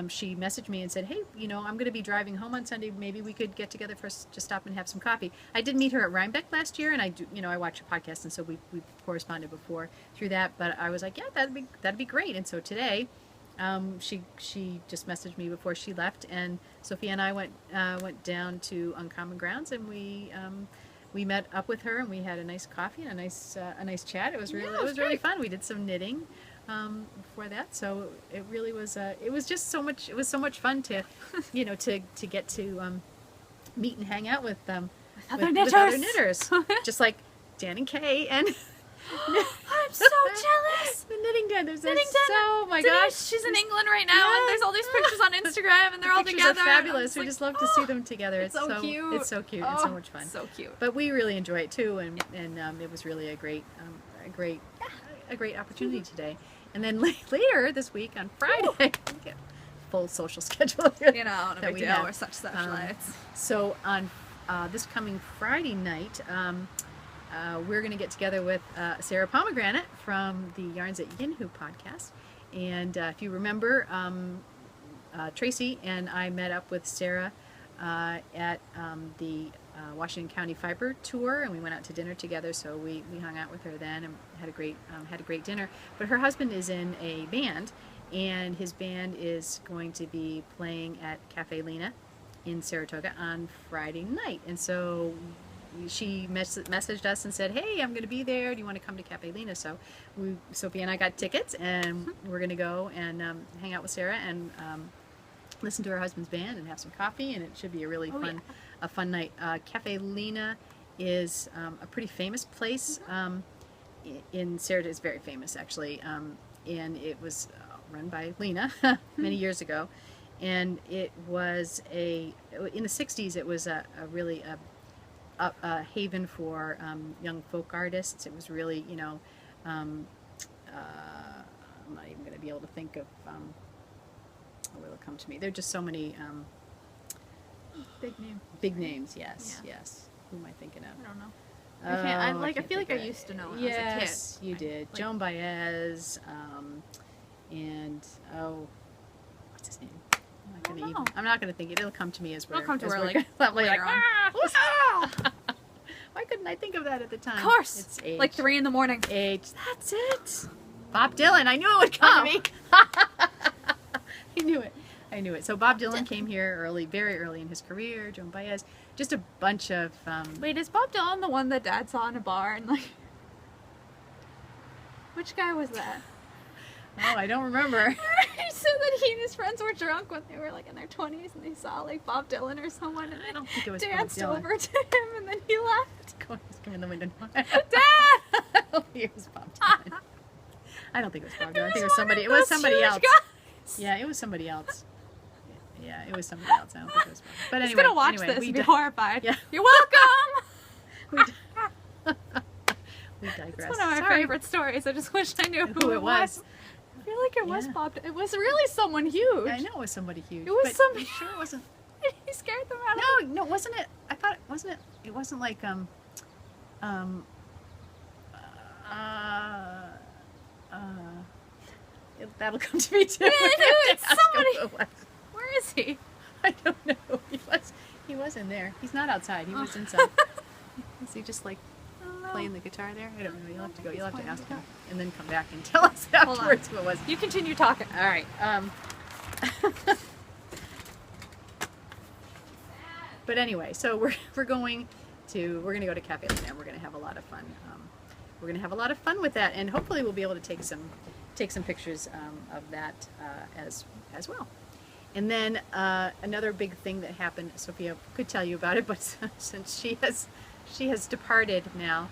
she messaged me and said, hey, I'm going to be driving home on Sunday. Maybe we could get together for us to stop and have some coffee. I did meet her at Rhinebeck last year, and I watch a podcast, and so we corresponded before through that. But I was like, yeah, that'd be great. And so today, she just messaged me before she left, and Sophia and I went down to Uncommon Grounds, and we met up with her, and we had a nice coffee and a nice chat. It was really fun. We did some knitting before that, so it really was. It was just so much. It was so much fun to, to get to meet and hang out with other with other knitters, just like Dan and Kay and. I'm so jealous. The knitting den. Knitting den. Oh my Denise, gosh. she's in England right now, and there's all these pictures on Instagram, and they're all Pictures together. are fabulous. And We I'm just love to see them together. It's so cute. It's so cute. It's so much fun. So cute. But we really enjoy it too, and it was really a great opportunity today. And then later this week on Friday, full social schedule here. No that big we deal. have. We're such socialites. So on this coming Friday night, we're going to get together with Sarah Pomegranate from the Yarns at Yinhu podcast. And if you remember, Tracy and I met up with Sarah at the Washington County Fiber Tour, and we went out to dinner together. So we hung out with her then and had a great dinner. But her husband is in a band, and his band is going to be playing at Cafe Lena in Saratoga on Friday night. And so she messaged us and said, hey, I'm going to be there. Do you want to come to Cafe Lena? So Sophie and I got tickets, and we're going to go and hang out with Sarah and listen to her husband's band and have some coffee, and it should be a really fun night. Cafe Lena is a pretty famous place in Saratoga. It's very famous, actually, and it was run by Lena many years ago. And it was in the 60s, it was a really a haven for young folk artists. It was really, I'm not even going to be able to think of what will come to me. There are just so many big names. Yes. Who am I thinking of? I don't know. I feel like I used to know when I was a kid. Yes, you did. Joan Baez, and what's his name? I'm not gonna think it. It'll come to me as we're. It'll come to as her we're later on. Why couldn't I think of that at the time? Of course. It's age. Like 3 a.m. Age. That's it. Bob Dylan. I knew it would come to me. I knew it. So Bob Dylan came here very early in his career. Joan Baez. Just a bunch of. Wait, is Bob Dylan the one that Dad saw in a bar and like? Which guy was that? Oh, I don't remember. He said that he and his friends were drunk when they were like in their 20s, and they saw like Bob Dylan or someone, and I don't think it was danced Bob Dylan. over to him, and then he left. Come in the window. Dad! Here's Bob Dylan. I don't think it was Bob Dylan. I was think it was somebody. It one of was those somebody huge else. guys. Yeah, it was somebody else. Yeah, it was somebody else. I don't think it was Bob. But He's anyway, gonna watch anyway, this we and be di- horrified. Yeah. You're welcome. we digress. It's one of my Sorry. favorite stories. I just wish I knew Who it was. I feel like it was Yeah. Bob. It was really someone huge. I know it was somebody huge. It was but somebody- you sure it wasn't. He scared them out of No, wasn't it? I thought wasn't it? It wasn't like uh, that'll come to me too. Yeah, I knew it's Ask him somebody. who it was. Where is he? I don't know. He was in there. He's not outside. He was inside. Is he just like I don't know. playing the guitar there? I don't know. You'll have to go. You'll have to He's ask playing him and then come back and tell us Hold on. afterwards who it was. You continue talking. All right. But anyway, so we're going to go to Cafe Lena. We're going to have a lot of fun. We're going to have a lot of fun with that, and hopefully we'll be able to take some pictures of that as well. And then another big thing that happened. Sophia could tell you about it, but since she has departed now.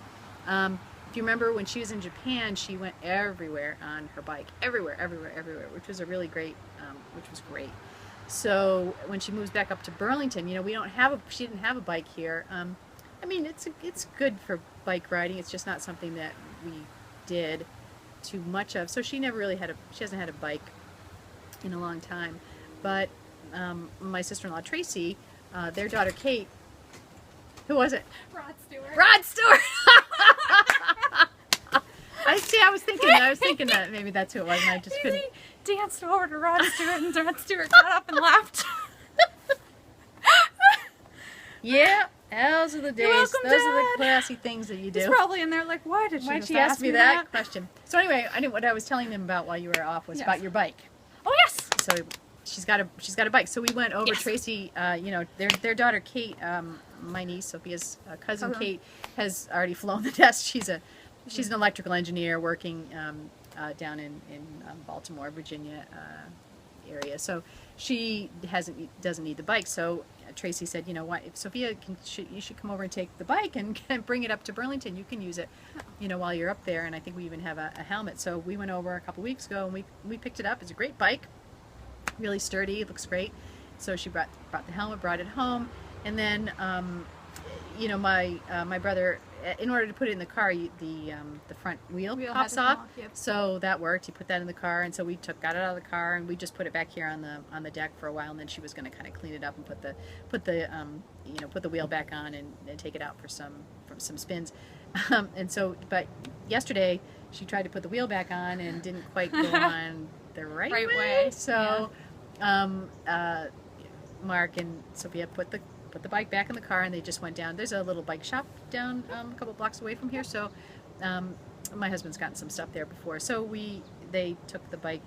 If you remember when she was in Japan, she went everywhere on her bike, everywhere, which was a really great, which was great. So when she moves back up to Burlington, she didn't have a bike here. I mean, it's good for bike riding. It's just not something that we did too much of. So she never really she hasn't had a bike in a long time. But my sister-in-law Tracy, their daughter Kate, who was it? Rod Stewart. Rod Stewart. I was thinking that maybe that's who it was, and I just couldn't. He danced over to Rod Stewart, and Rod Stewart got up and laughed. Yeah, those are the days. welcome, Those are the Dad. classy things that you do. He's probably in there like, why did Why'd just she ask me that that? question? So anyway, what I was telling them about while you were off was Yes. about your bike. Oh yes. So she's got a bike. So we went over. Yes. Tracy, their daughter Kate, my niece Sophia's cousin Kate, has already flown the nest. She's an electrical engineer working down in Baltimore, Virginia area. So she doesn't need the bike. So Tracy said, you know what, if Sophia you should come over and take the bike and bring it up to Burlington. You can use it, while you're up there. And I think we even have a helmet. So we went over a couple weeks ago and we picked it up. It's a great bike, really sturdy. It looks great. So she brought the helmet, brought it home, and then my brother, in order to put it in the car, the front wheel Wheel pops had to come off. off, yep. So that worked. He put that in the car, and so we got it out of the car, and we just put it back here on the deck for a while. And then she was going to kind of clean it up and put the wheel back on and take it out for some spins. But yesterday she tried to put the wheel back on and didn't quite go on the right way. So Mark and Sophia put the bike back in the car, and they just went down. There's a little bike shop down a couple blocks away from here, so my husband's gotten some stuff there before. So they took the bike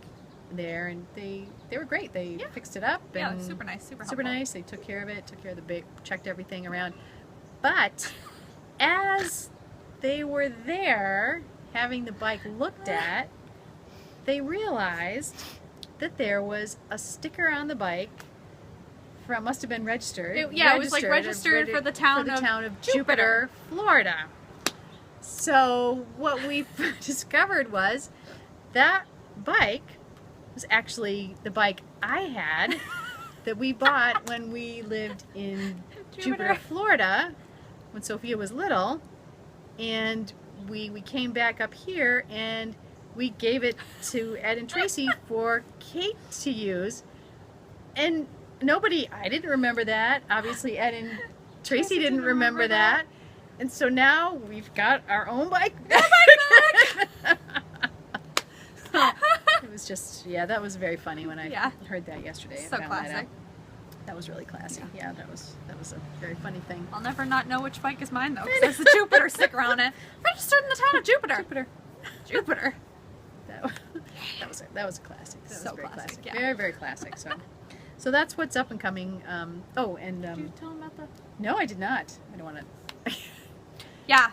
there, and they were great. They fixed it up. Yeah, and super nice, super super helpful. nice. They took care of it, took care of the bike, checked everything around. But as they were there having the bike looked at, they realized that there was a sticker on the bike. Must have been registered. It was like registered for the town of Jupiter. Jupiter, Florida. So what we discovered was that bike was actually the bike I had that we bought when we lived in Jupiter, Florida, when Sophia was little, and we came back up here and we gave it to Ed and Tracy for Kate to use, and I didn't remember that. Obviously, Ed and Tracy didn't remember that. And so now we've got our own bike back. It was just, that was very funny when I heard that yesterday. So I found classic. that out. That was really classy. Yeah, that was a very funny thing. I'll never not know which bike is mine though, because there's the Jupiter sticker on it. Registered in the town of Jupiter. Jupiter. That was a classic. That So was very classic, classic. yeah. Very, very classic. So that's what's up and coming. Did you tell them about the? No, I did not. I don't want to. Yeah,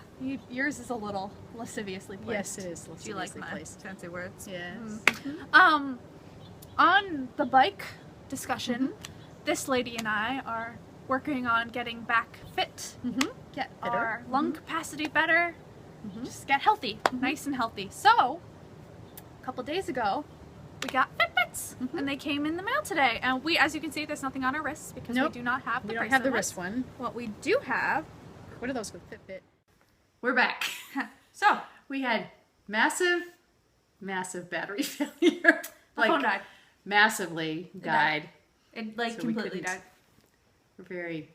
yours is a little lasciviously placed. Yes, it is Do you like lasciviously my placed. fancy words? Yes. On the bike discussion, this lady and I are working on getting back fit, get Fitter. our lung capacity better, just get healthy, nice and healthy. So, couple days ago, we got Fitbits, and they came in the mail today. And we, as you can see, there's nothing on our wrists because Nope. we do not have the We don't bracelet have the ones. wrist one. What we do have, What are those with Fitbit? We're back. so We had massive battery failure. the phone died. Massively died. It like So we completely couldn't- died. We're very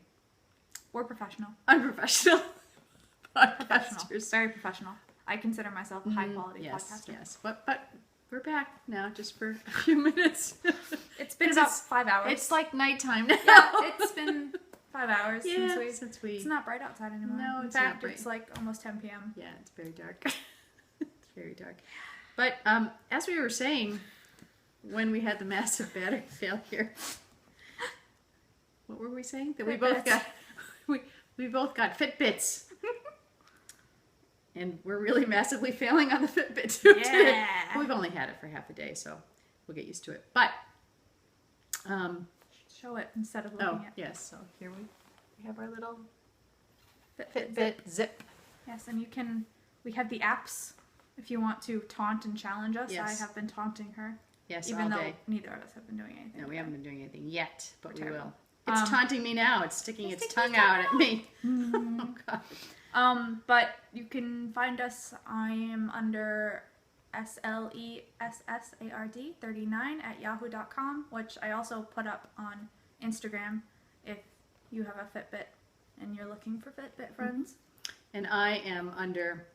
We're professional. unprofessional Professional. podcasters. Very professional. I consider myself a high quality Yes, podcaster. yes. But we're back now just for a few minutes. It's been 'Cause about it's- 5 hours. It's like nighttime now. yeah, it's been 5 hours Yeah, since we. It's not bright outside anymore. No, In it's not fact, bright. it's like almost 10 p.m. Yeah, it's very dark. It's very dark. But as we were saying, when we had the massive battery failure, what were we saying? That we both Fitbits. got we both got Fitbits. And we're really massively failing on the Fitbit too today. Yeah. We've only had it for half a day, so we'll get used to it. But Show it instead of looking oh at. yes, so here we have our little Fitbit. Fitbit zip. Yes, and we have the apps if you want to taunt and challenge us. Yes. I have been taunting her, Yes, even all though day. neither of us have been doing anything. No, we haven't been doing anything yet, but We're we terrible. will. It's taunting me now. It's sticking its tongue out at me. Oh God. But you can find us. I am under SLESSARD39 which I also put up on Instagram if you have a Fitbit and you're looking for Fitbit friends. And I am under,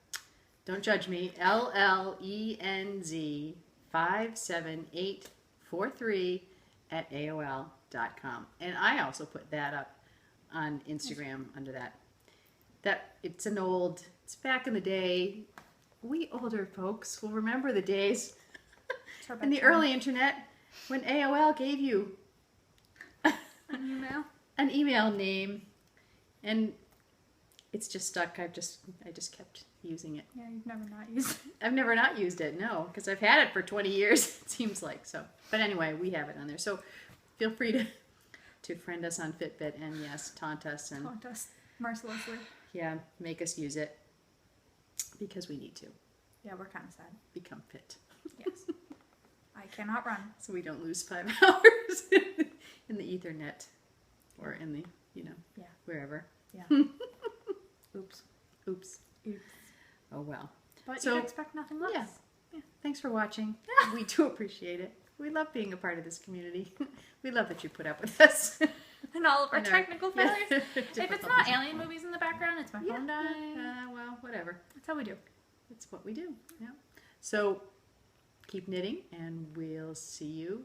don't judge me, LLENZ57843 at AOL.com. And I also put that up on Instagram under that. It's back in the day. We older folks will remember the days in the early internet when AOL gave you An email. an email name, and it's just stuck. I just kept using it. Yeah, you've never not used it. I've never not used it, no, because I've had it for 20 years, it seems like. So, but anyway, we have it on there. So feel free to friend us on Fitbit and yes, taunt us and Taunt us mercilessly. yeah, make us use it because we need to Yeah, we're kind of sad. become fit. Yes. I cannot run. So we don't lose 5 hours in the Ethernet or in the, Yeah. wherever. Yeah. Oops. Oops. Oops. Oh well. But So, you expect nothing less. yeah. Thanks for watching. We do appreciate it. We love being a part of this community. We love that you put up with us. And all of our And our- technical yeah, failures. If it's not difficulties. alien movies in the background, it's my phone dying. Well, whatever. That's how we do. It's what we do. Yeah. So keep knitting, and we'll see you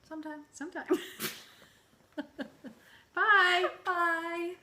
Sometimes. sometime. Bye. Bye.